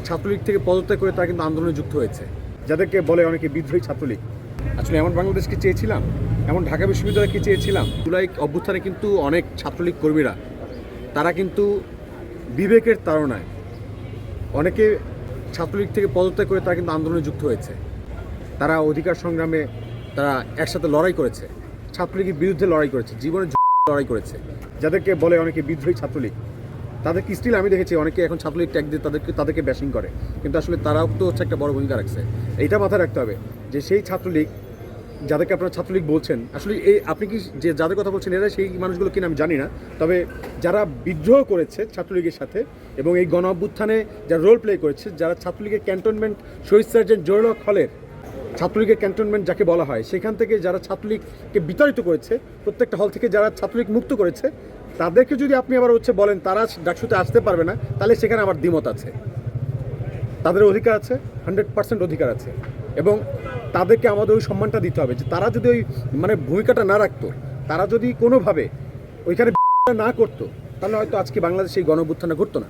ছাত্রলীগ থেকে পদত্যাগ করে তারা কিন্তু আন্দোলনে যুক্ত হয়েছে, যাদেরকে বলে অনেকে বিদ্রোহী ছাত্রলীগ। আসলে এমন বাংলাদেশকে চেয়েছিলাম, এমন ঢাকা বিশ্ববিদ্যালয়কে চেয়েছিলাম। জুলাই অভ্যুত্থানে কিন্তু অনেক ছাত্রলীগ কর্মীরা তারা কিন্তু বিবেকের তাড়নায় অনেকে ছাত্রলীগ থেকে পদত্যাগ করে তারা কিন্তু আন্দোলনে যুক্ত হয়েছে। তারা অধিকার সংগ্রামে তারা একসাথে লড়াই করেছে, ছাত্রলীগের বিরুদ্ধে লড়াই করেছে, জীবনের লড়াই করেছে, যাদেরকে বলে অনেকে বিদ্রোহী ছাত্রলীগ। তাদেরকে স্টিল আমি দেখেছি অনেকে এখন ছাত্রলীগ ট্যাগ দিয়ে তাদেরকে ব্যাশিং করে, কিন্তু আসলে তারাও তো হচ্ছে একটা বড় ভূমিকা রাখছে। এইটা মাথায় রাখতে হবে যে সেই ছাত্রলীগ যাদেরকে আপনারা ছাত্রলীগ বলছেন, আসলে এই আপনি কি যে যাদের কথা বলছেন এরা সেই মানুষগুলো কিনা আমি জানি না, তবে যারা বিদ্রোহ করেছে ছাত্রলীগের সাথে এবং এই গণ অভ্যুত্থানে যারা রোল প্লে করেছে, যারা ছাত্রলীগের ক্যান্টনমেন্ট শহীদ সার্জেন্ট জয়নুল হক হলের ছাত্রলীগের ক্যান্টনমেন্ট যাকে বলা হয়, সেখান থেকে যারা ছাত্রলীগকে বিতাড়িত করেছে, প্রত্যেকটা হল থেকে যারা ছাত্রলীগ মুক্ত করেছে, তাদেরকে যদি আপনি আবার বলেন তারা ডাকসুতে আসতে পারবে না, তাহলে সেখানে আমার দ্বিমত আছে। তাদের অধিকার আছে, 100% অধিকার আছে, এবং তাদেরকে আমাদের ওই সম্মানটা দিতে হবে যে তারা যদি ওই ভূমিকাটা না রাখতো, তারা যদি কোনোভাবে ওইখানে না করতো, তাহলে হয়তো আজকে বাংলাদেশে এই গণ অভ্যুত্থানটা ঘটতো না।